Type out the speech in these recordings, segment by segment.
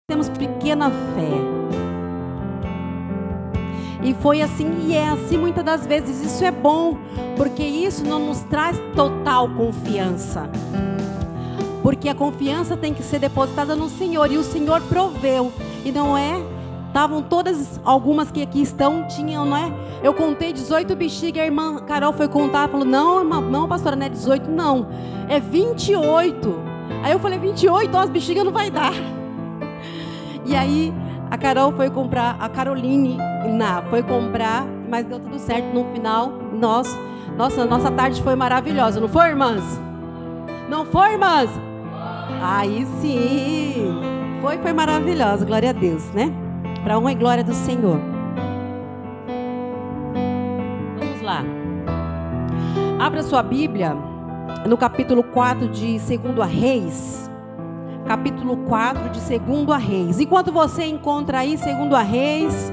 temos pequena fé. E foi assim, e é assim muitas das vezes. Isso é bom, porque isso não nos traz total confiança. Porque a confiança tem que ser depositada no Senhor, e o Senhor proveu. E não é, estavam todas, algumas que aqui estão, tinham, não é? Eu contei 18 bexigas, a irmã Carol foi contar, falou, não, irmã, não, pastora, não é 18 não, é 28. Aí eu falei, 28, ó, as bexigas não vai dar. E aí a Carol foi comprar, a Caroline foi comprar, mas deu tudo certo no final. Nossa tarde foi maravilhosa, não foi, irmãs? Não foi, irmãs? Aí sim, foi maravilhosa, glória a Deus, né? Para honra e glória do Senhor. Vamos lá. Abra sua Bíblia no capítulo 4 de 2 Reis. Capítulo 4 de 2 Reis. Enquanto você encontra aí 2 Reis,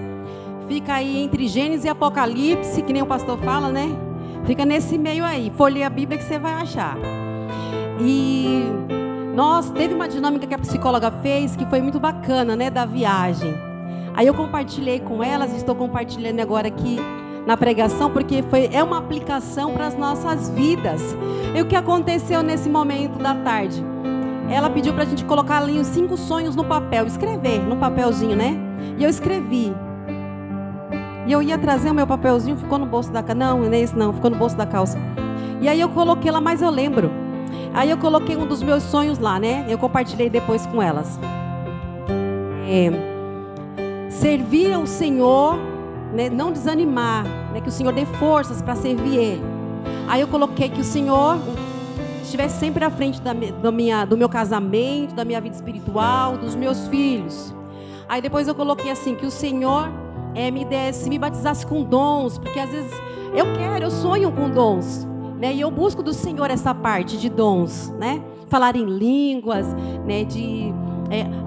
fica aí entre Gênesis e Apocalipse, que nem o pastor fala, né? Fica nesse meio aí. Folheia a Bíblia que você vai achar. E teve uma dinâmica que a psicóloga fez que foi muito bacana, né? Da viagem. Aí eu compartilhei com elas, estou compartilhando agora aqui na pregação, porque é uma aplicação para as nossas vidas. E o que aconteceu nesse momento da tarde? Ela pediu para a gente colocar ali os 5 sonhos no papel, escrever no papelzinho, né? E eu escrevi. E eu ia trazer o meu papelzinho, ficou no bolso da calça. Não é esse não, ficou no bolso da calça. E aí eu coloquei lá, mas eu lembro. Aí eu coloquei um dos meus sonhos lá, né? Eu compartilhei depois com elas. Servir ao Senhor, né? Não desanimar, né? Que o Senhor dê forças para servir Ele. Aí eu coloquei que o Senhor estivesse sempre à frente do meu casamento, da minha vida espiritual, dos meus filhos. Aí depois eu coloquei assim, que o Senhor me batizasse com dons, porque às vezes eu sonho com dons, né? E eu busco do Senhor essa parte de dons, né? Falar em línguas, né?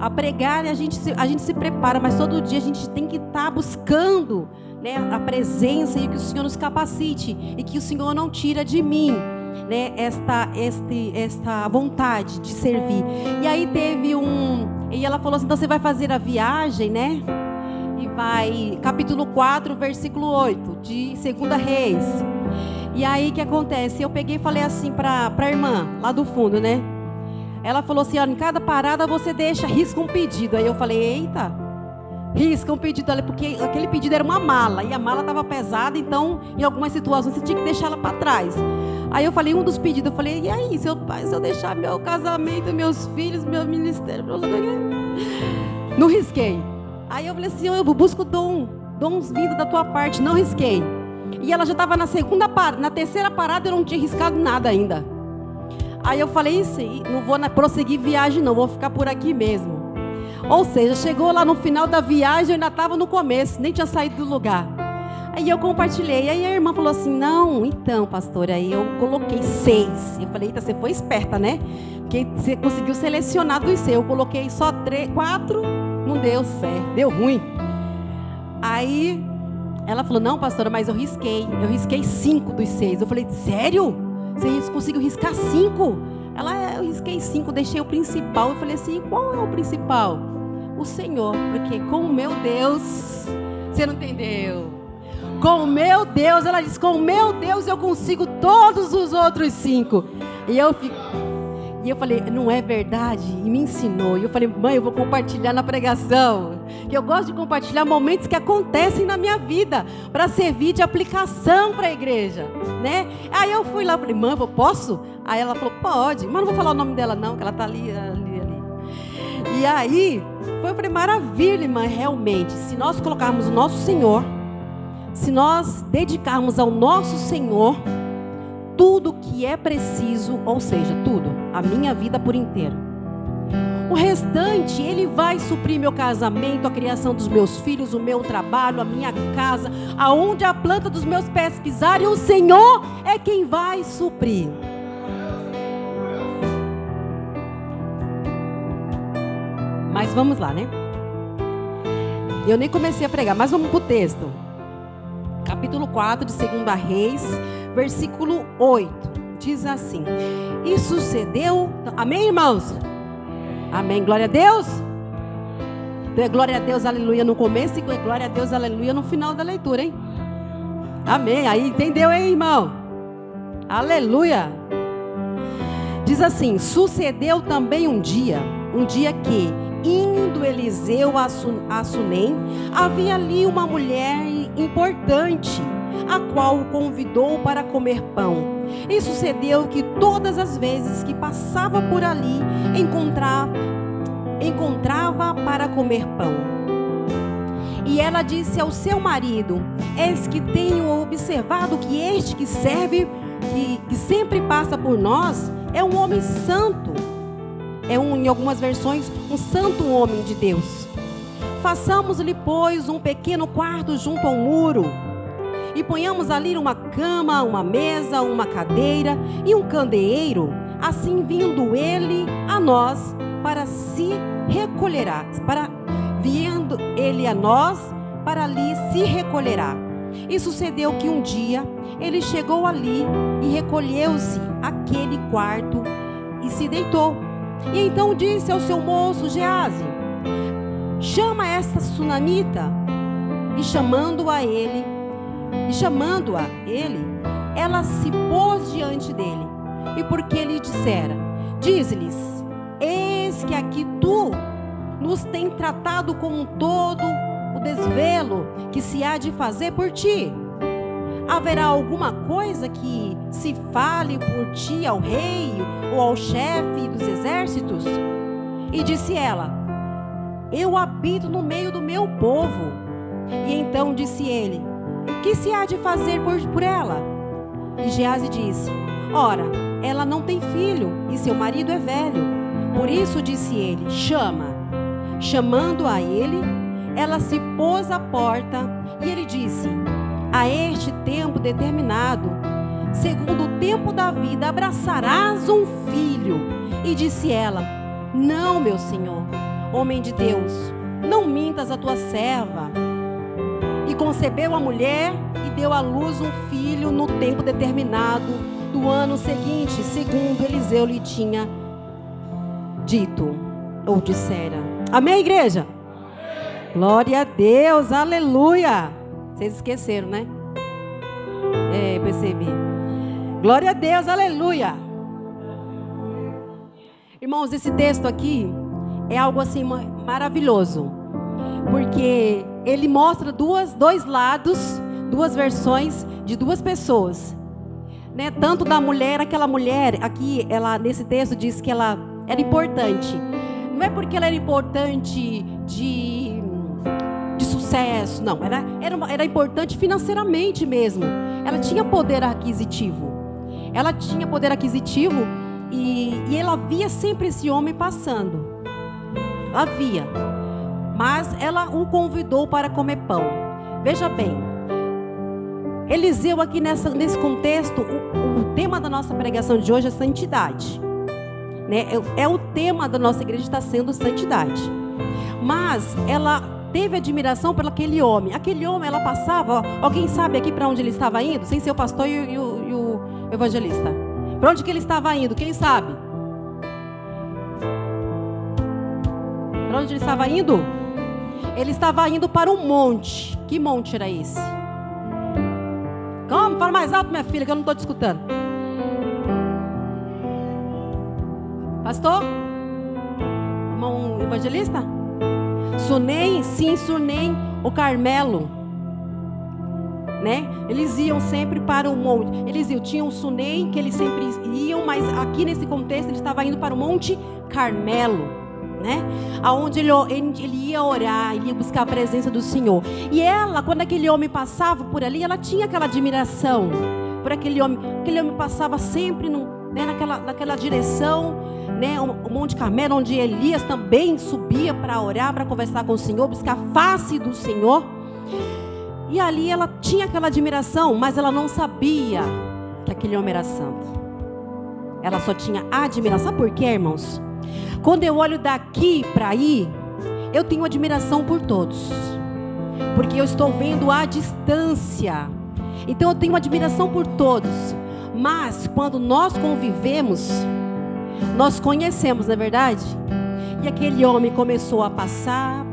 A pregar, a gente se prepara, mas todo dia a gente tem que estar buscando, né? A presença, e que o Senhor nos capacite, e que o Senhor não tira de mim, né, esta vontade de servir. E aí teve e ela falou assim, então você vai fazer a viagem, né? E vai, capítulo 4, versículo 8, de 2 Reis. E aí o que acontece? Eu peguei e falei assim para a irmã, lá do fundo, né? Ela falou assim, olha, em cada parada você risca um pedido. Aí eu falei, eita, risca um pedido ali, porque aquele pedido era uma mala, e a mala estava pesada, então em algumas situações você tinha que deixar ela para trás. Aí eu falei, um dos pedidos, eu falei, e aí, se eu deixar meu casamento, meus filhos, meu ministério, não risquei. Aí eu falei assim, eu busco dons vindos da tua parte, não risquei. E ela já estava na terceira parada, eu não tinha riscado nada ainda. Aí eu falei, isso, não vou prosseguir viagem não, vou ficar por aqui mesmo. Ou seja, chegou lá no final da viagem, eu ainda estava no começo, nem tinha saído do lugar. Aí eu compartilhei, aí a irmã falou assim, não, então pastora, aí eu coloquei 6. Eu falei, eita, você foi esperta, né? Porque você conseguiu selecionar dos 6. Eu coloquei só 4, não deu certo, deu ruim. Aí ela falou, não pastora, mas eu risquei 5 dos 6. Eu falei, sério? Você conseguiu riscar 5? Eu risquei 5, deixei o principal. Eu falei assim, qual é o principal? O Senhor, porque com o meu Deus, você não entendeu? Com o meu Deus, ela disse, com o meu Deus eu consigo todos os outros 5. E eu falei, não é verdade? E me ensinou. E eu falei, mãe, eu vou compartilhar na pregação. Que eu gosto de compartilhar momentos que acontecem na minha vida, para servir de aplicação para a igreja, né? Aí eu fui lá, falei, mãe, eu posso? Aí ela falou, pode, mas não vou falar o nome dela não, que ela está ali. E aí, eu falei, maravilha, irmã, realmente, se nós colocarmos o nosso Senhor, se nós dedicarmos ao nosso Senhor tudo que é preciso, ou seja, tudo, a minha vida por inteiro, o restante Ele vai suprir meu casamento, a criação dos meus filhos, o meu trabalho, a minha casa, aonde a planta dos meus pés pisarem, o Senhor é quem vai suprir. Mas vamos lá, né? Eu nem comecei a pregar, mas vamos para o texto. Capítulo 4 de 2 Reis, versículo 8. Diz assim, e sucedeu... Amém, irmãos? Amém, glória a Deus. Então é glória a Deus, aleluia no começo e glória a Deus, aleluia no final da leitura, hein? Amém. Aí entendeu, hein, irmão? Aleluia. Diz assim: sucedeu também um dia que, indo Eliseu a Sunem, havia ali uma mulher importante, a qual o convidou para comer pão. E sucedeu que todas as vezes que passava por ali, encontrava para comer pão. E ela disse ao seu marido: eis que tenho observado que este que serve, que sempre passa por nós, é um homem santo. Em algumas versões, um santo homem de Deus. Façamos-lhe, pois, um pequeno quarto junto ao muro, e ponhamos ali uma cama, uma mesa, uma cadeira e um candeeiro. Assim, vindo ele a nós, para ali se recolherá. E sucedeu que um dia ele chegou ali e recolheu-se àquele quarto e se deitou. E então disse ao seu moço Geazi: chama esta sunamita. E chamando-a ele, ela se pôs diante dele. E porque lhe dissera: diz-lhes, eis que aqui tu nos tem tratado com todo o desvelo que se há de fazer por ti. Haverá alguma coisa que se fale por ti ao rei ou ao chefe dos exércitos? E disse ela: eu habito no meio do meu povo. E então disse ele: o que se há de fazer por ela? E Geazi disse: ora, ela não tem filho e seu marido é velho. Por isso disse ele: chama. Chamando a ele, ela se pôs à porta e ele disse: a este tempo determinado, segundo o tempo da vida, abraçarás um filho. E disse ela: não, meu senhor, homem de Deus, não mintas a tua serva. E concebeu a mulher e deu à luz um filho no tempo determinado do ano seguinte, segundo Eliseu lhe tinha dito ou dissera. Amém, igreja? Amém. Glória a Deus, aleluia. Vocês esqueceram, né? Percebi. Glória a Deus, aleluia. Irmãos, esse texto aqui é algo assim maravilhoso, porque ele mostra dois lados, duas versões de duas pessoas, né? Tanto da mulher, aquela mulher aqui, ela nesse texto diz que ela era importante. Não é porque ela era importante de sucesso, não. Era importante financeiramente mesmo. Ela tinha poder aquisitivo. Ela tinha poder aquisitivo e ela via sempre esse homem passando. Ela via. Mas ela o convidou para comer pão. Veja bem, Eliseu aqui nesse contexto, o tema da nossa pregação de hoje é santidade, né? É o tema da nossa igreja, está sendo santidade. Mas ela teve admiração por aquele homem. Aquele homem, ela passava, alguém sabe aqui para onde ele estava indo? Sem ser o pastor e o evangelista. Para onde que ele estava indo? Quem sabe? Para onde ele estava indo? Ele estava indo para um monte. Que monte era esse? Calma, fala mais alto, minha filha, que eu não estou te escutando. Pastor? Irmão evangelista? Sunem, sim, Sunem, o Carmelo. Né? Eles iam sempre para o monte. Tinham um Sunem que eles sempre iam, mas aqui nesse contexto ele estava indo para o Monte Carmelo, né? Aonde ele ia orar, ele ia buscar a presença do Senhor. E ela, quando aquele homem passava por ali, ela tinha aquela admiração por aquele homem. Aquele homem passava sempre naquela direção, né? O Monte Carmelo, onde Elias também subia para orar, para conversar com o Senhor, buscar a face do Senhor. E ali ela tinha aquela admiração, mas ela não sabia que aquele homem era santo. Ela só tinha admiração. Sabe por quê, irmãos? Quando eu olho daqui para aí, eu tenho admiração por todos, porque eu estou vendo a distância. Então eu tenho admiração por todos. Mas quando nós convivemos, nós conhecemos, não é verdade? E aquele homem começou a passar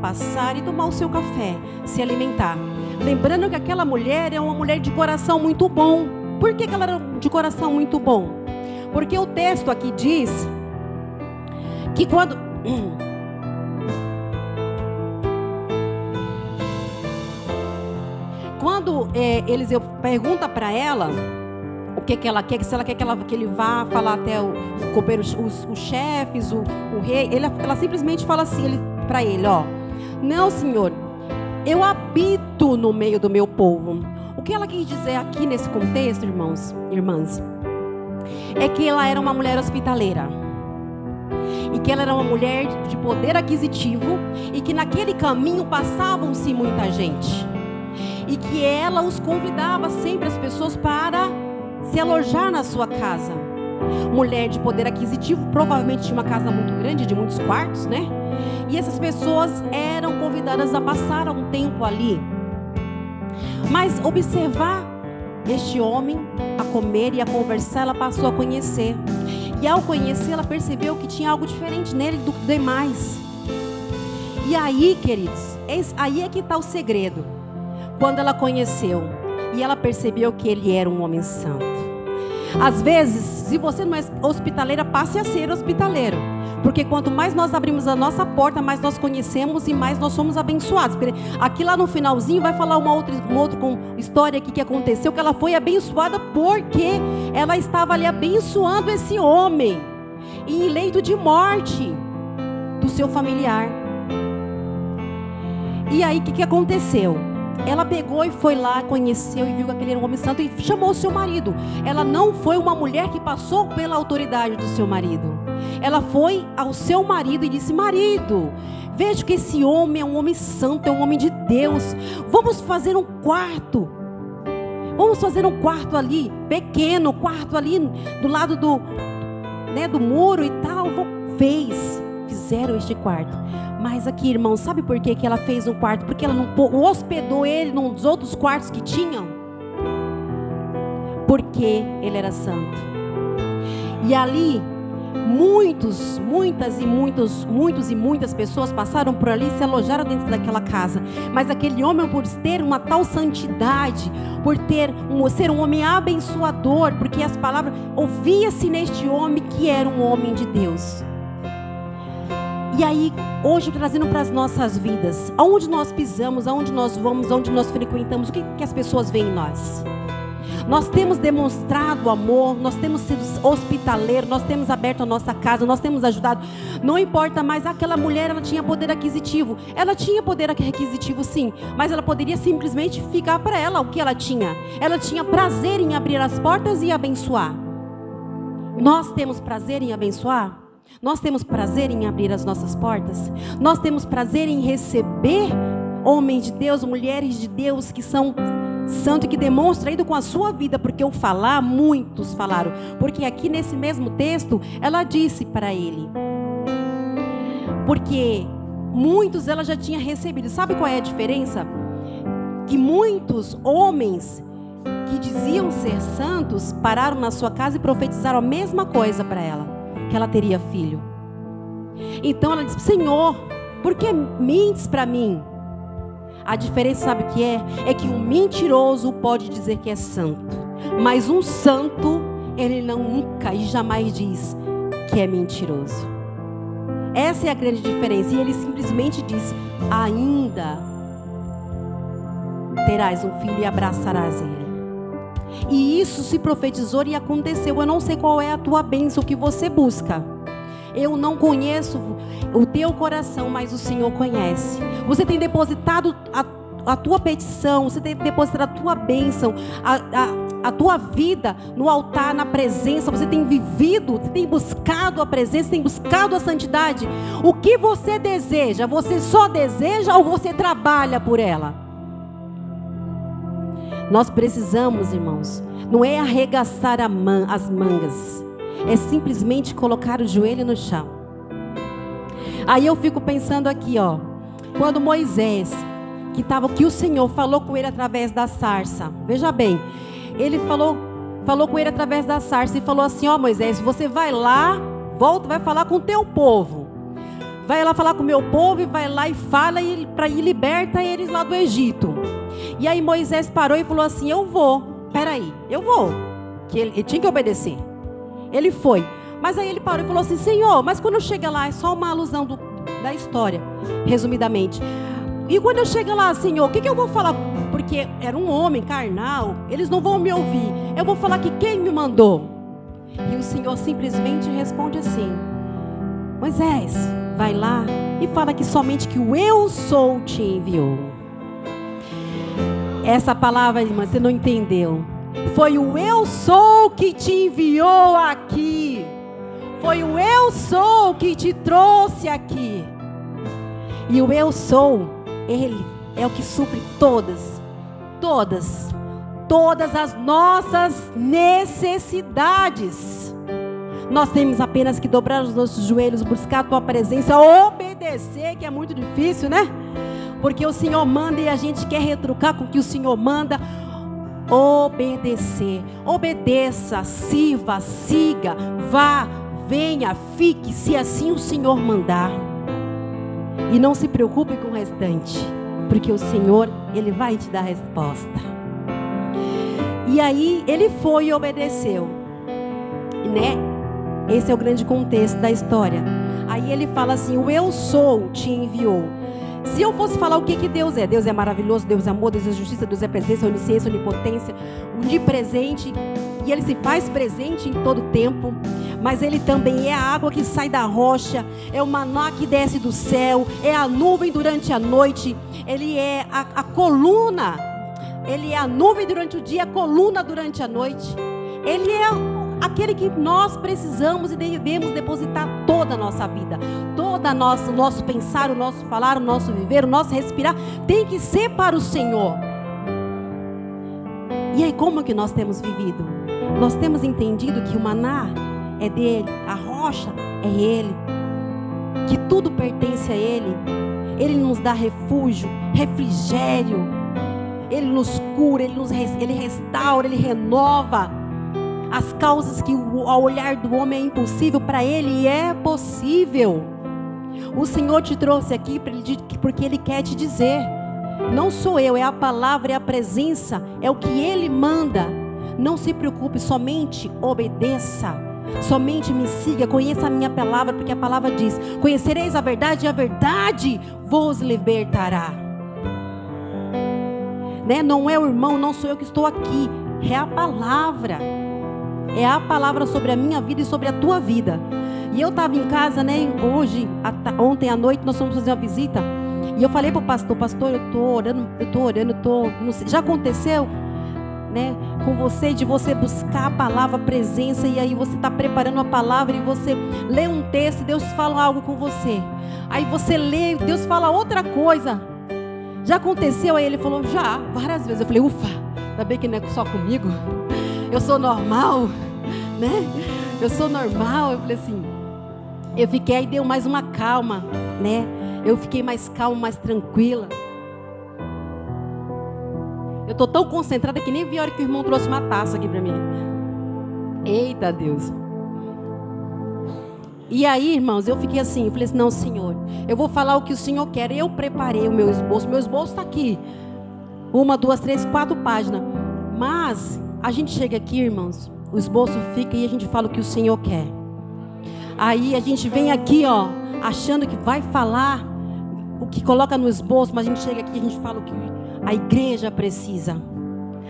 e tomar o seu café, se alimentar. Lembrando que aquela mulher é uma mulher de coração muito bom. Por que ela era de coração muito bom? Porque o texto aqui diz que quando Eliseu pergunta para ela o que ela quer, se ela quer que ele vá falar até o copeiro, os chefes, o rei, ela simplesmente fala assim para ele, ó: não, Senhor, eu habito no meio do meu povo. O que ela quis dizer aqui nesse contexto, irmãs, é que ela era uma mulher hospitaleira, e que ela era uma mulher de poder aquisitivo, e que naquele caminho passavam-se muita gente, e que ela os convidava sempre as pessoas para se alojar na sua casa. Mulher de poder aquisitivo, provavelmente tinha uma casa muito grande, de muitos quartos, né? E essas pessoas eram convidadas a passar um tempo ali. Mas observar este homem, a comer e a conversar, ela passou a conhecer. E ao conhecer, ela percebeu que tinha algo diferente nele do demais. E aí, queridos, aí é que está o segredo. Quando ela conheceu e ela percebeu que ele era um homem santo. Às vezes, se você não é hospitaleira, passe a ser hospitaleiro. Porque quanto mais nós abrimos a nossa porta, mais nós conhecemos e mais nós somos abençoados. Aqui lá no finalzinho vai falar uma outra história aqui que aconteceu, que ela foi abençoada porque ela estava ali abençoando esse homem em leito de morte do seu familiar. E aí o que aconteceu? Ela pegou e foi lá, conheceu e viu que aquele era um homem santo e chamou o seu marido. Ela não foi uma mulher que passou pela autoridade do seu marido. Ela foi ao seu marido e disse: marido, vejo que esse homem é um homem santo, é um homem de Deus. Vamos fazer um quarto. Vamos fazer um quarto ali, pequeno, quarto ali do lado do muro e tal. Fizeram este quarto. Mas aqui, irmão, sabe por que ela fez um quarto? Porque ela não hospedou ele nos outros quartos que tinham? Porque ele era santo. E ali, muitas pessoas passaram por ali e se alojaram dentro daquela casa. Mas aquele homem, por ter uma tal santidade, por ser um homem abençoador, porque as palavras, ouvia-se neste homem que era um homem de Deus. E aí, hoje, trazendo para as nossas vidas, aonde nós pisamos, aonde nós vamos, aonde nós frequentamos, o que as pessoas veem em nós? Nós temos demonstrado amor, nós temos sido hospitaleiros, nós temos aberto a nossa casa, nós temos ajudado. Não importa mais, aquela mulher, ela tinha poder aquisitivo. Ela tinha poder aquisitivo, sim, mas ela poderia simplesmente ficar para ela o que ela tinha. Ela tinha prazer em abrir as portas e abençoar. Nós temos prazer em abençoar? Nós temos prazer em abrir as nossas portas? Nós temos prazer em receber homens de Deus, mulheres de Deus que são santos e que demonstram ido com a sua vida? Porque o falar, muitos falaram. Porque aqui nesse mesmo texto, ela disse para ele. Porque muitos ela já tinha recebido. Sabe qual é a diferença? Que muitos homens que diziam ser santos pararam na sua casa e profetizaram a mesma coisa para ela. Que ela teria filho. Então ela disse: Senhor, por que mentes para mim? A diferença, sabe o que é? É que um mentiroso pode dizer que é santo, mas um santo, ele nunca e jamais diz que é mentiroso. Essa é a grande diferença. E ele simplesmente diz: ainda terás um filho e abraçarás ele. E isso se profetizou e aconteceu. Eu não sei qual é a tua bênção que você busca. Eu não conheço o teu coração, mas o Senhor conhece. Você tem depositado a tua petição, você tem depositado a tua bênção, a tua vida no altar, na presença. Você tem vivido, você tem buscado a presença, tem buscado a santidade. O que você deseja? Você só deseja ou você trabalha por ela? Nós precisamos, irmãos, não é arregaçar as mangas, é simplesmente colocar o joelho no chão. Aí eu fico pensando aqui, ó, quando Moisés, que o Senhor falou com ele através da sarça, veja bem, ele falou com ele através da sarça e falou assim: ó Moisés, você vai lá, volta, vai falar com o teu povo, vai lá falar com o meu povo e vai lá e fala para ir liberta eles lá do Egito. E aí Moisés parou e falou assim: eu vou, peraí, eu vou. Que ele tinha que obedecer. Ele foi. Mas aí ele parou e falou assim: Senhor, mas quando eu chego lá, é só uma alusão da história, resumidamente. E quando eu chego lá, Senhor, o que eu vou falar? Porque era um homem carnal, eles não vão me ouvir. Eu vou falar que quem me mandou? E o Senhor simplesmente responde assim: Moisés, vai lá e fala que somente que o eu sou te enviou. Essa palavra, irmã, você não entendeu. Foi o eu sou que te enviou aqui. Foi o eu sou que te trouxe aqui. E o eu sou, ele é o que supre todas as nossas necessidades. Nós temos apenas que dobrar os nossos joelhos, buscar a tua presença, obedecer, que é muito difícil, né? Porque o Senhor manda e a gente quer retrucar com o que o Senhor manda. Obedecer, obedeça, sirva, siga, vá, venha, fique, se assim o Senhor mandar. E não se preocupe com o restante, porque o Senhor, Ele vai te dar a resposta. E aí ele foi e obedeceu, né? Esse é o grande contexto da história. Aí ele fala assim: o eu sou te enviou. Se eu fosse falar o que Deus é maravilhoso, Deus é amor, Deus é justiça, Deus é presença, onisciência, onipotência, onipresente, e Ele se faz presente em todo tempo, mas Ele também é a água que sai da rocha, é o maná que desce do céu, é a nuvem durante a noite, Ele é a coluna, Ele é a nuvem durante o dia, a coluna durante a noite, Ele é aquele que nós precisamos e devemos depositar toda a nossa vida, toda o nosso pensar, o nosso falar, o nosso viver, o nosso respirar, tem que ser para o Senhor. E aí como que nós temos vivido? Nós temos entendido que o maná é dele, a rocha é ele, que tudo pertence a ele, ele nos dá refúgio, refrigério, ele nos cura, ele restaura, ele renova. As causas que ao olhar do homem é impossível, para Ele é possível. O Senhor te trouxe aqui porque Ele quer te dizer: não sou eu, é a palavra, é a presença, é o que Ele manda. Não se preocupe, somente obedeça, somente me siga, conheça a minha palavra, porque a palavra diz: conhecereis a verdade e a verdade vos libertará. Né? Não é o irmão, não sou eu que estou aqui, é a palavra. É a palavra sobre a minha vida e sobre a tua vida. E eu estava em casa, né? Ontem à noite nós fomos fazer uma visita. E eu falei para o pastor, eu estou orando, não sei, já aconteceu, né? Com você, de você buscar a palavra, a presença, e aí você está preparando a palavra e você lê um texto e Deus fala algo com você. Aí você lê, Deus fala outra coisa. Já aconteceu? Aí ele falou: já, várias vezes. Eu falei: ufa, ainda bem que não é só comigo. Eu sou normal, né? Eu sou normal. Eu falei assim, eu fiquei, aí deu mais uma calma, né? Eu fiquei mais calma, mais tranquila. Eu estou tão concentrada que nem vi a hora que o irmão trouxe uma taça aqui para mim. Eita Deus. E aí, irmãos, eu fiquei assim, eu falei assim: não, Senhor, eu vou falar o que o Senhor quer. Eu preparei o meu esboço está aqui. 1, 2, 3, 4 páginas. Mas a gente chega aqui, irmãos, o esboço fica e a gente fala o que o Senhor quer. Aí a gente vem aqui, ó, achando que vai falar o que coloca no esboço, mas a gente chega aqui e a gente fala o que a igreja precisa,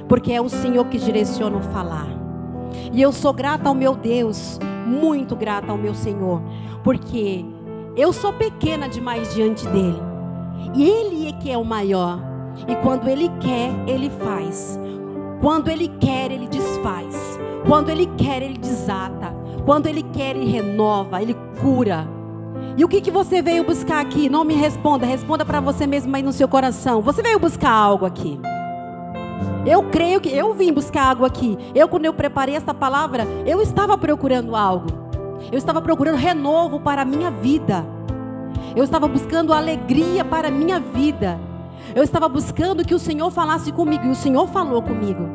porque é o Senhor que direciona o falar. E eu sou grata ao meu Deus, muito grata ao meu Senhor, porque eu sou pequena demais diante dele, e ele é que é o maior. E quando ele quer, ele faz. Quando ele quer, ele desfaz. Quando ele quer, ele desata. Quando ele quer, ele renova, ele cura. E o que você veio buscar aqui? Não me responda, responda para você mesmo aí no seu coração. Você veio buscar algo aqui? Eu creio que eu vim buscar algo aqui. Quando eu preparei essa palavra, eu estava procurando algo. Eu estava procurando renovo para a minha vida. Eu estava buscando alegria para a minha vida. Eu estava buscando que o Senhor falasse comigo. E o Senhor falou comigo.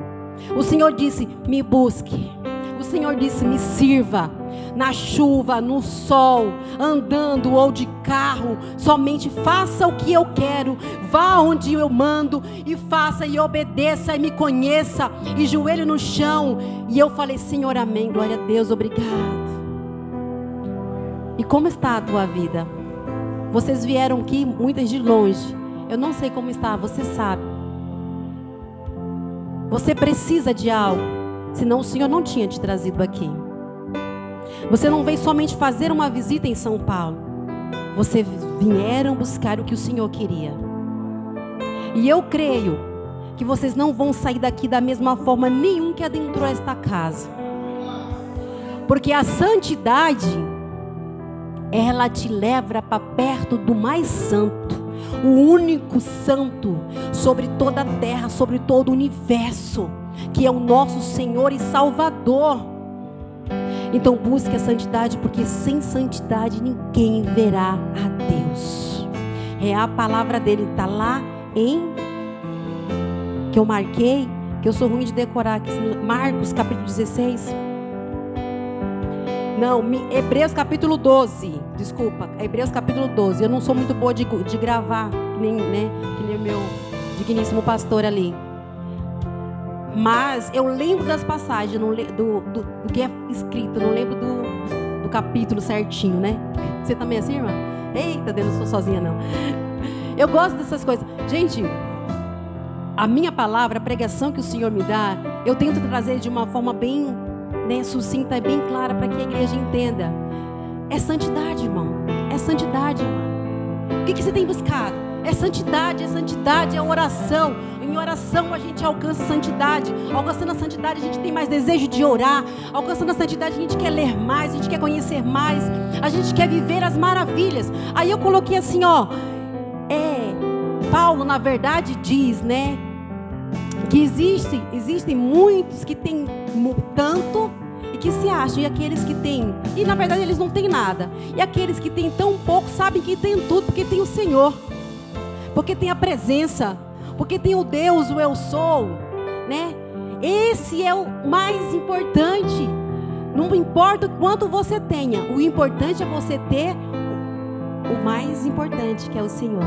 O Senhor disse: me busque. O Senhor disse: me sirva. na chuva, no sol, andando ou de carro, somente faça o que eu quero, vá onde eu mando e faça e obedeça e me conheça, e joelho no chão. E eu falei: Senhor, amém, glória a Deus, obrigado. E como está a tua vida? Vocês vieram aqui, muitas de longe. Eu não sei como está, você sabe. Você precisa de algo, senão o Senhor não tinha te trazido aqui. Você não veio somente fazer uma visita em São Paulo. Vocês vieram buscar o que o Senhor queria. E eu creio que vocês não vão sair daqui da mesma forma nenhum que adentrou esta casa. Porque a santidade, ela te leva para perto do mais santo, o único santo sobre toda a terra, sobre todo o universo, que é o nosso Senhor e Salvador. Então busque a santidade, porque sem santidade ninguém verá a Deus. É a palavra dele, está lá em, que eu marquei, que eu sou ruim de decorar aqui, Marcos capítulo 16. Não, Hebreus capítulo 12, desculpa, Hebreus capítulo 12. Eu não sou muito boa de gravar, que nem o meu digníssimo pastor ali. Mas eu lembro das passagens, do que é escrito, não lembro do capítulo certinho, né? Você também é assim, irmã? Eita, Deus, não sou sozinha não. Eu gosto dessas coisas. Gente, a minha palavra, a pregação que o Senhor me dá, eu tento trazer de uma forma bem, sucinta e bem clara para que a igreja entenda. É santidade, irmão. É santidade, irmão. O que você tem buscado? É santidade, é oração. Em oração a gente alcança a santidade. Alcançando a santidade a gente tem mais desejo de orar. Alcançando a santidade a gente quer ler mais, a gente quer conhecer mais, a gente quer viver as maravilhas. Aí eu coloquei assim, Paulo na verdade diz, que existem muitos que têm tanto e que se acham, e aqueles que têm, e na verdade eles não têm nada, e aqueles que têm tão pouco sabem que têm tudo, porque tem o Senhor, porque tem a presença, porque tem o Deus, o eu sou, Esse é o mais importante. Não importa o quanto você tenha, o importante é você ter o mais importante, que é o Senhor.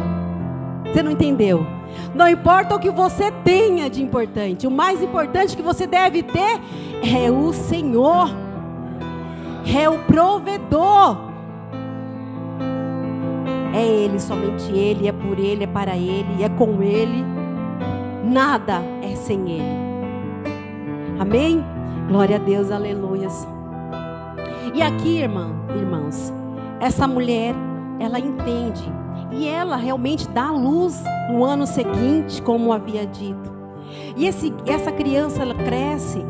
Você não entendeu? Não importa o que você tenha de importante, o mais importante que você deve ter é o Senhor, é o provedor. É Ele, somente Ele, é por Ele, é para Ele, é com Ele. Nada é sem Ele. Amém? Glória a Deus, aleluias. E aqui, irmãos, essa mulher, ela entende. E ela realmente dá luz no ano seguinte, como havia dito. E essa criança, ela cresce.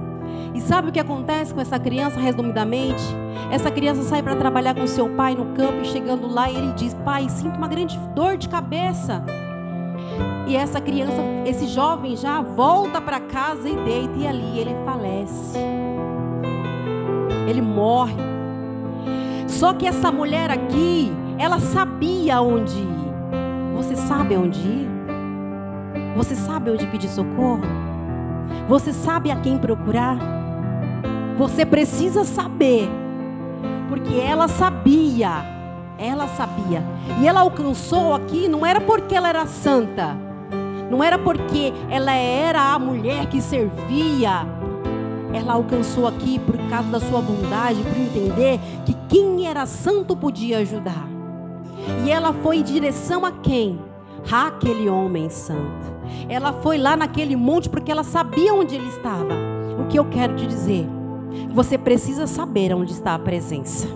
E sabe o que acontece com essa criança, resumidamente? Essa criança sai para trabalhar com seu pai no campo, e chegando lá, ele diz: pai, sinto uma grande dor de cabeça. E essa criança, esse jovem já volta para casa e deita, e ali ele falece. Ele morre. Só que essa mulher aqui, ela sabia onde ir. Você sabe onde ir? Você sabe onde pedir socorro? Você sabe a quem procurar? Você precisa saber, porque ela sabia. E ela alcançou aqui, não era porque ela era santa, não era porque ela era a mulher que servia. Ela alcançou aqui por causa da sua bondade, por entender que quem era santo podia ajudar. E ela foi em direção a quem? Aquele homem santo. Ela foi lá naquele monte porque ela sabia onde ele estava. O que eu quero te dizer? Você precisa saber onde está a presença.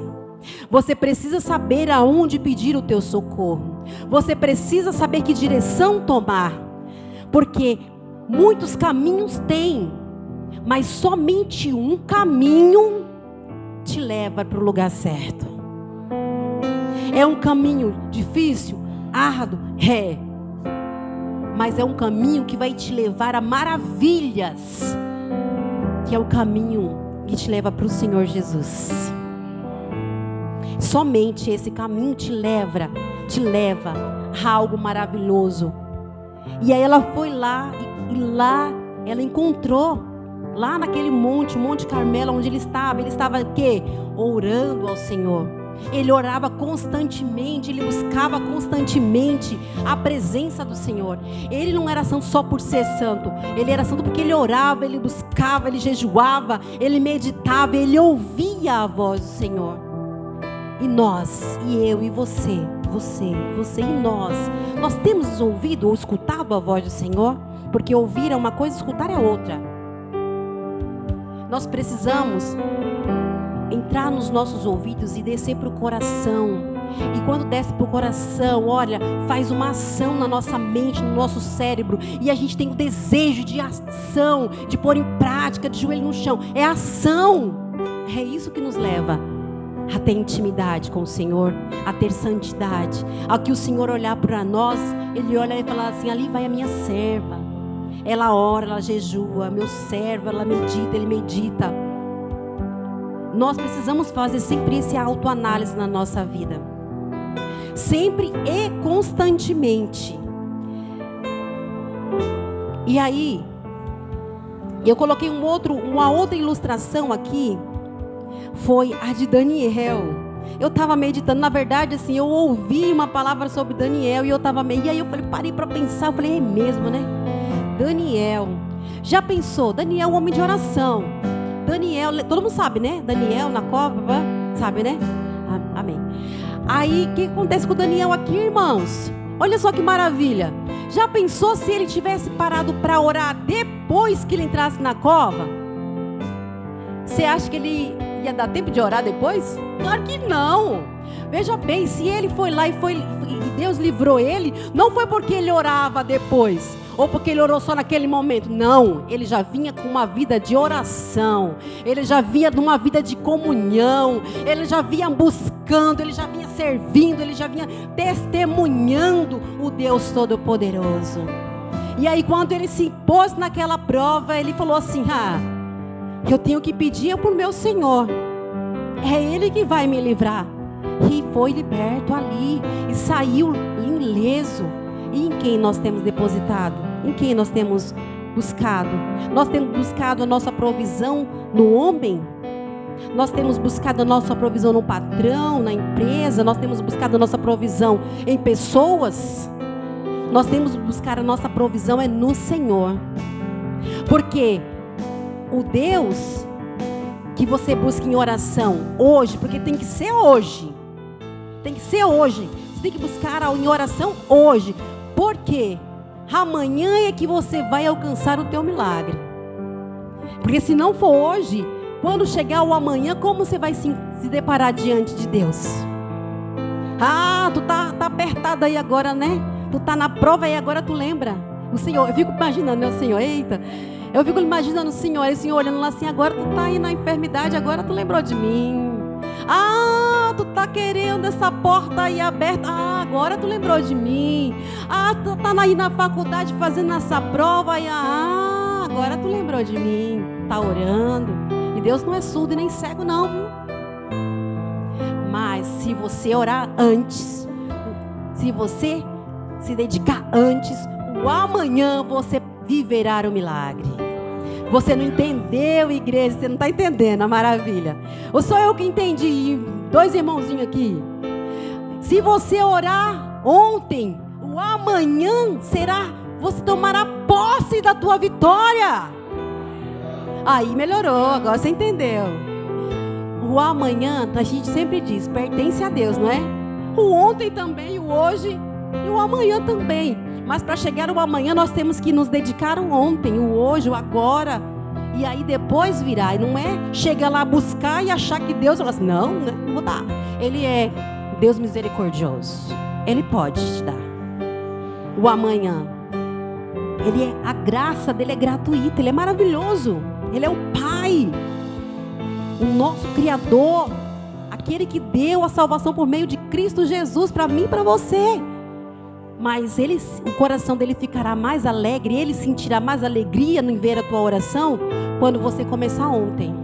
Você precisa saber aonde pedir o teu socorro. Você precisa saber que direção tomar. Porque muitos caminhos tem, mas somente um caminho te leva para o lugar certo. É um caminho difícil, árduo, mas é um caminho que vai te levar a maravilhas, que é o caminho que te leva para o Senhor Jesus. Somente esse caminho te leva a algo maravilhoso. E aí ela foi lá, e lá ela encontrou lá naquele monte, o Monte Carmelo, onde ele estava o quê? Orando ao Senhor. Ele orava constantemente, ele buscava constantemente a presença do Senhor. Ele não era santo só por ser santo, ele era santo porque ele orava, ele buscava, ele jejuava, ele meditava, ele ouvia a voz do Senhor. E nós, e eu, e você e nós temos ouvido ou escutado a voz do Senhor? Porque ouvir é uma coisa, escutar é outra. Nós precisamos entrar nos nossos ouvidos e descer para o coração. E quando desce para o coração, olha, faz uma ação na nossa mente, no nosso cérebro. E a gente tem o desejo de ação, de pôr em prática, de joelho no chão. É ação. É isso que nos leva a ter intimidade com o Senhor, a ter santidade. Ao que o Senhor olhar para nós, Ele olha e fala assim: ali vai a minha serva. Ela ora, ela jejua, meu servo, ela medita, ele medita. Nós precisamos fazer sempre esse autoanálise na nossa vida. Sempre e constantemente. E aí, eu coloquei uma outra ilustração aqui. Foi a de Daniel. Eu estava meditando, na verdade, assim, eu ouvi uma palavra sobre Daniel e eu estava meio... E aí eu parei para pensar, eu falei, é mesmo, né? Daniel. Já pensou? Daniel, um homem de oração. Daniel, todo mundo sabe, né? Daniel na cova, sabe, né? Amém. Aí, o que acontece com o Daniel aqui, irmãos? Olha só que maravilha. Já pensou se ele tivesse parado para orar depois que ele entrasse na cova? Você acha que ele ia dar tempo de orar depois? Claro que não. Veja bem, se ele foi lá e Deus livrou ele, não foi porque ele orava depois, ou porque ele orou só naquele momento. Não, ele já vinha com uma vida de oração, ele já vinha de uma vida de comunhão, ele já vinha buscando, ele já vinha servindo, ele já vinha testemunhando o Deus Todo-Poderoso. E aí quando ele se pôs naquela prova, ele falou assim: eu tenho que pedir para o meu Senhor, é Ele que vai me livrar. E foi liberto ali, e saiu ileso. E em quem nós temos depositado? Em quem nós temos buscado? Nós temos buscado a nossa provisão no homem? Nós temos buscado a nossa provisão no patrão, na empresa? Nós temos buscado a nossa provisão em pessoas? Nós temos buscado a nossa provisão no Senhor. Porque o Deus que você busca em oração hoje, porque tem que ser hoje. Tem que ser hoje. Você tem que buscar em oração hoje. Porque amanhã é que você vai alcançar o teu milagre. Porque se não for hoje, quando chegar o amanhã, como você vai se deparar diante de Deus? Tu tá apertado aí agora, né? Tu tá na prova aí agora, tu lembra? O Senhor, eu fico imaginando, né, o Senhor, eita. Eu fico imaginando o Senhor olhando lá assim: agora tu tá aí na enfermidade, agora tu lembrou de mim. Tu tá querendo essa porta aí aberta, agora tu lembrou de mim. Tu tá aí na faculdade fazendo essa prova aí, agora tu lembrou de mim. Tá orando. E Deus não é surdo e nem cego não, viu? Mas se você orar antes, se você se dedicar antes, o amanhã você viverá o milagre. Você não entendeu, igreja? Você não está entendendo a maravilha. Ou só eu que entendi? Dois irmãozinhos aqui. Se você orar ontem, o amanhã será, você tomará posse da tua vitória. Aí melhorou, agora você entendeu. O amanhã, a gente sempre diz, pertence a Deus, não é? O ontem também, o hoje e o amanhã também. Mas para chegar ao amanhã, nós temos que nos dedicar ao ontem, o hoje, o agora. E aí depois virá. E não é chegar lá, buscar e achar que Deus fala assim: não vou dar. Ele é Deus misericordioso. Ele pode te dar o amanhã. A graça dele é gratuita. Ele é maravilhoso. Ele é o Pai, o nosso Criador, aquele que deu a salvação por meio de Cristo Jesus para mim e para você. Mas o coração dele ficará mais alegre, ele sentirá mais alegria em ver a tua oração quando você começar ontem.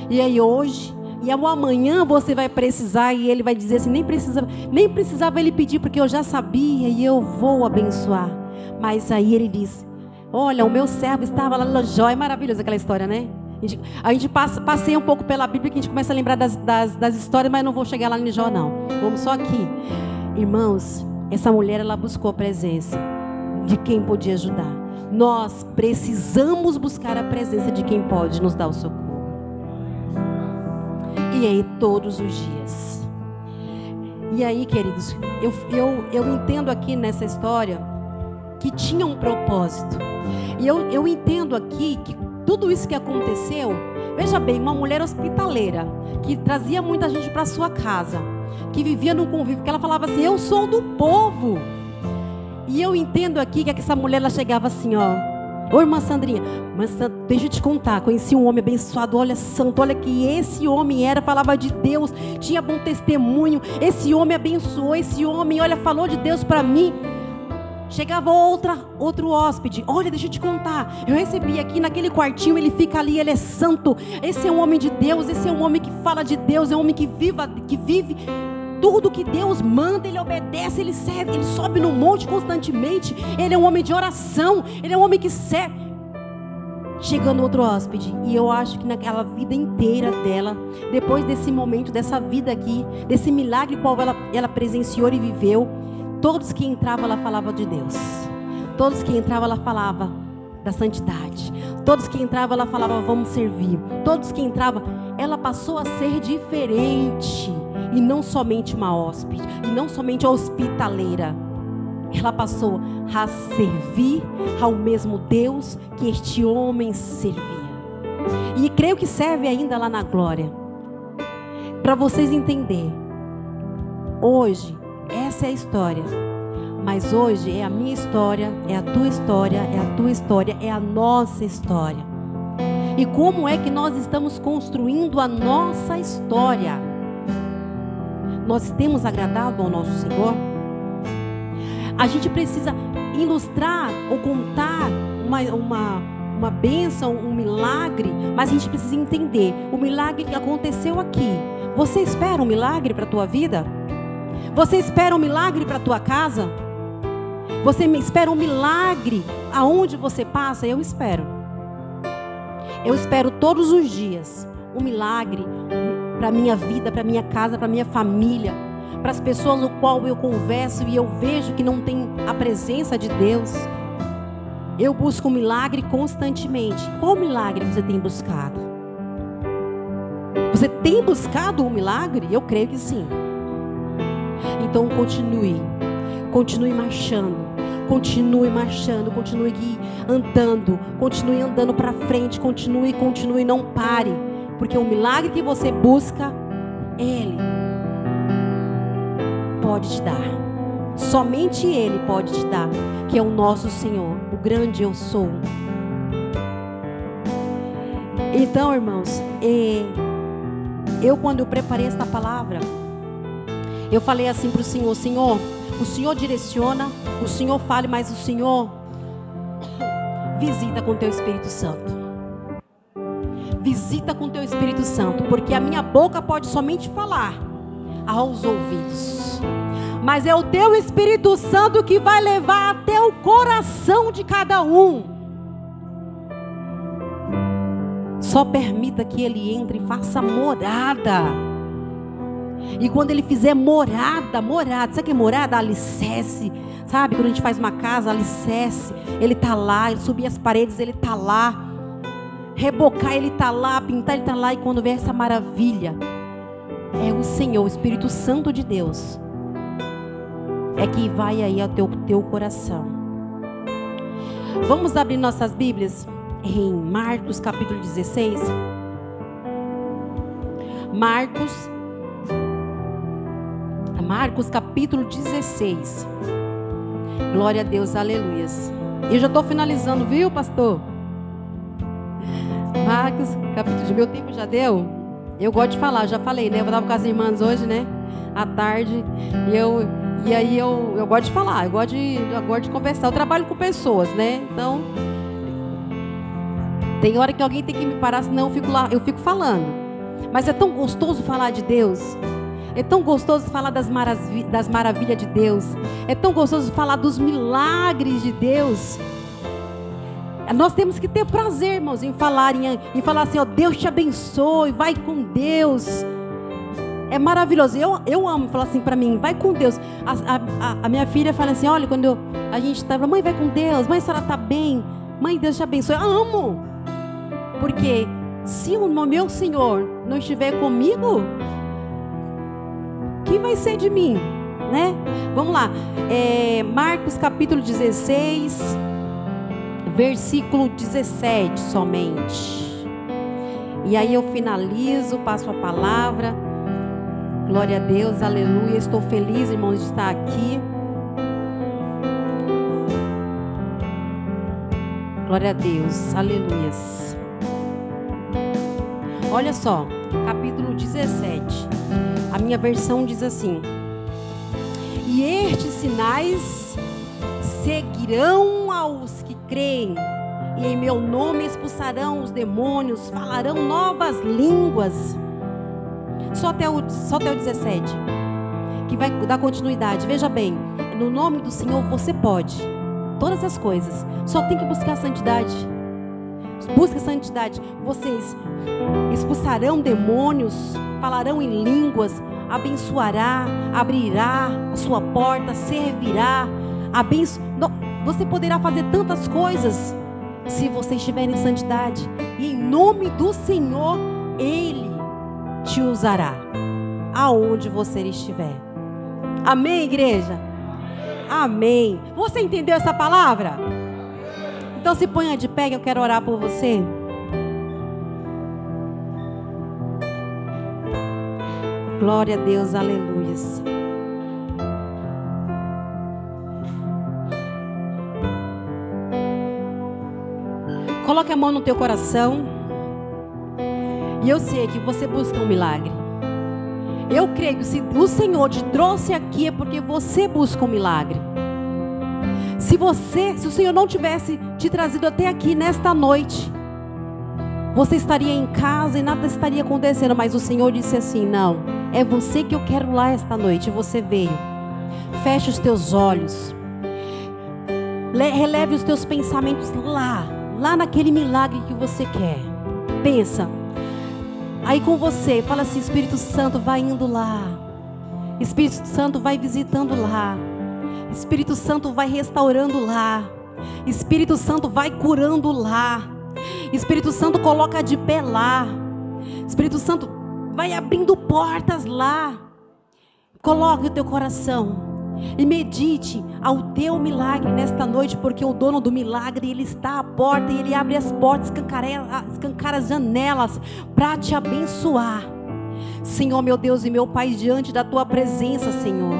E aí hoje, e ao amanhã você vai precisar, e ele vai dizer assim: nem precisava ele pedir, porque eu já sabia e eu vou abençoar. Mas aí ele diz: Olha, o meu servo estava lá no Jó. É maravilhosa aquela história, né? A gente passeia um pouco pela Bíblia, que a gente começa a lembrar das histórias, mas eu não vou chegar lá no Jó, não. Vamos só aqui. Irmãos, essa mulher, ela buscou a presença de quem podia ajudar. Nós precisamos buscar a presença de quem pode nos dar o socorro. E aí, todos os dias. E aí, queridos, eu entendo aqui nessa história que tinha um propósito. E eu entendo aqui que tudo isso que aconteceu, veja bem, uma mulher hospitaleira, que trazia muita gente para sua casa, que vivia num convívio, que ela falava assim, eu sou do povo. E eu entendo aqui que essa mulher, ela chegava assim, ó. Ô irmã Sandrinha, mas deixa eu te contar, conheci um homem abençoado, olha santo, olha que esse homem falava de Deus, tinha bom testemunho, esse homem abençoou, esse homem, olha, falou de Deus para mim. Chegava outro hóspede, olha, deixa eu te contar, eu recebi aqui naquele quartinho, ele fica ali, ele é santo, esse é um homem de Deus, esse é um homem que fala de Deus, é um homem que vive tudo que Deus manda, ele obedece, ele serve, ele sobe no monte constantemente, ele é um homem de oração, ele é um homem que serve. Chegando outro hóspede, e eu acho que naquela vida inteira dela, depois desse momento, dessa vida aqui, desse milagre qual ela presenciou e viveu, todos que entravam ela falava de Deus, todos que entravam ela falava da santidade, todos que entravam ela falava vamos servir, todos que entravam, ela passou a ser diferente. E não somente uma hóspede, e não somente a hospitaleira. Ela passou a servir ao mesmo Deus que este homem servia. E creio que serve ainda lá na glória. Para vocês entenderem. Hoje, essa é a história. Mas hoje é a minha história, é a tua história, é a tua história, é a nossa história. E como é que nós estamos construindo a nossa história? Nós temos agradado ao nosso Senhor? A gente precisa ilustrar ou contar uma bênção, um milagre, mas a gente precisa entender o milagre que aconteceu aqui. Você espera um milagre para a tua vida? Você espera um milagre para a tua casa? Você espera um milagre aonde você passa? Eu espero. Eu espero todos os dias um milagre para a minha vida, para a minha casa, para a minha família, para as pessoas no qual eu converso e eu vejo que não tem a presença de Deus. Eu busco um milagre constantemente. Qual milagre você tem buscado? Você tem buscado um milagre? Eu creio que sim. Então continue marchando, continue andando para frente, continue, não pare. Porque o milagre que você busca, Ele pode te dar. Somente Ele pode te dar, que é o nosso Senhor, o grande eu sou. Então, irmãos, quando eu preparei esta palavra, eu falei assim para o Senhor, Senhor, o Senhor direciona, o Senhor fale, mas o Senhor visita com o Teu Espírito Santo. Visita com Teu Espírito Santo, porque a minha boca pode somente falar aos ouvidos, mas é o Teu Espírito Santo que vai levar até o coração de cada um. Só permita que Ele entre e faça morada. E quando Ele fizer morada, sabe o que é morada? Alicerce, sabe? Quando a gente faz uma casa, alicerce, Ele está lá, Ele subir as paredes, Ele está lá. Rebocar, Ele está lá, pintar, Ele está lá. E quando vier essa maravilha, é o Senhor, o Espírito Santo de Deus, é que vai aí ao teu coração. Vamos abrir nossas Bíblias em Marcos capítulo 16. Marcos capítulo 16. Glória a Deus, aleluias. Eu já estou finalizando, viu, pastor? Marcos, capítulo, meu tempo já deu? Eu gosto de falar, já falei, né? Eu estava com as irmãs hoje, né? À tarde. E aí eu gosto de falar, eu gosto de conversar. Eu trabalho com pessoas, né? Então, tem hora que alguém tem que me parar, senão eu fico falando. Mas é tão gostoso falar de Deus. É tão gostoso falar das maravilhas de Deus. É tão gostoso falar dos milagres de Deus. Nós temos que ter prazer, irmãos, em falar assim, ó, Deus te abençoe, vai com Deus. É maravilhoso. Eu amo falar assim para mim, vai com Deus. A minha filha fala assim, olha, quando a gente tá, mãe, vai com Deus, mãe, a senhora tá bem, mãe, Deus te abençoe. Eu amo. Porque se o meu Senhor não estiver comigo, o que vai ser de mim, né? Vamos lá, Marcos capítulo 16, versículo 17 somente. E aí eu finalizo, passo a palavra. Glória a Deus, aleluia. Estou feliz, irmãos, de estar aqui. Glória a Deus, aleluias. Olha só, capítulo 17. A minha versão diz assim: e estes sinais seguirão aos que creem, e em meu nome expulsarão os demônios, falarão novas línguas. Só até o 17, que vai dar continuidade. Veja bem, no nome do Senhor você pode todas as coisas, só tem que buscar a santidade. Busque a santidade. Vocês expulsarão demônios, falarão em línguas, abençoará, abrirá a sua porta, servirá, você poderá fazer tantas coisas se você estiver em santidade. E em nome do Senhor, Ele te usará aonde você estiver. Amém, igreja? Amém. Você entendeu essa palavra? Então se ponha de pé, que eu quero orar por você. Glória a Deus, aleluias. Coloque a mão no teu coração. E eu sei que você busca um milagre. Eu creio que se o Senhor te trouxe aqui é porque você busca um milagre. Se o Senhor não tivesse te trazido até aqui nesta noite, você estaria em casa e nada estaria acontecendo. Mas o Senhor disse assim: não, é você que eu quero lá esta noite. Você veio. Feche os teus olhos. Releve os teus pensamentos lá naquele milagre que você quer. Pensa. Aí com você, fala assim: Espírito Santo, vai indo lá. Espírito Santo, vai visitando lá. Espírito Santo, vai restaurando lá. Espírito Santo, vai curando lá. Espírito Santo, coloca de pé lá. Espírito Santo, vai abrindo portas lá. Coloque o teu coração e medite ao teu milagre nesta noite, porque o dono do milagre, Ele está à porta e Ele abre as portas, escancara as janelas para te abençoar. Senhor, meu Deus e meu Pai, diante da tua presença, Senhor,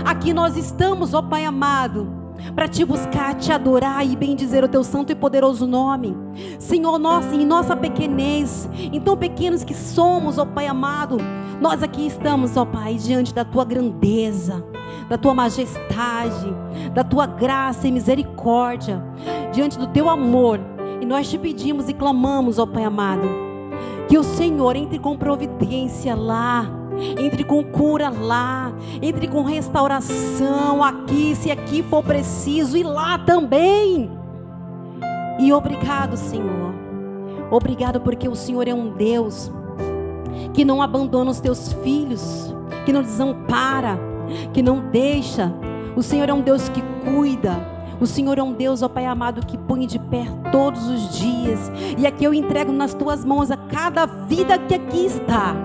aqui nós estamos, ó Pai amado, para te buscar, te adorar e bendizer o teu santo e poderoso nome. Senhor, em nossa pequenez, em tão pequenos que somos, ó Pai amado, nós aqui estamos, ó Pai, diante da tua grandeza, da tua majestade, da tua graça e misericórdia, diante do teu amor. E nós te pedimos e clamamos, ó Pai amado, que o Senhor entre com providência lá, entre com cura lá, entre com restauração aqui, se aqui for preciso, e lá também. E obrigado, Senhor. Obrigado porque o Senhor é um Deus que não abandona os teus filhos, que não desampara, que não deixa. O Senhor é um Deus que cuida. O Senhor é um Deus, ó Pai amado, que põe de pé todos os dias. E aqui eu entrego nas tuas mãos a cada vida que aqui está.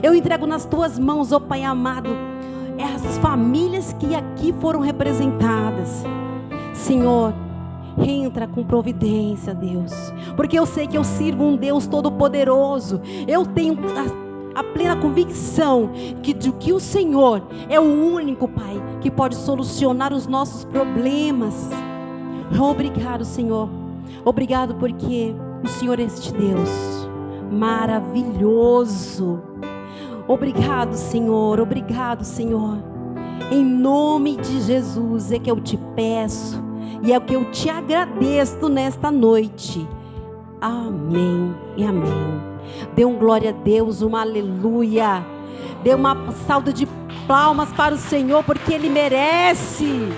Eu entrego nas tuas mãos, ó Pai amado, as famílias que aqui foram representadas. Senhor, entra com providência, Deus, porque eu sei que eu sirvo um Deus todo-poderoso. Eu tenho a plena convicção que o Senhor é o único, Pai, que pode solucionar os nossos problemas. Obrigado, Senhor. Obrigado porque o Senhor é este Deus maravilhoso. Obrigado, Senhor. Obrigado, Senhor. Em nome de Jesus é que eu te peço e é o que eu te agradeço nesta noite. Amém e amém. Dê um glória a Deus, uma aleluia. Dê uma salva de palmas para o Senhor, porque Ele merece.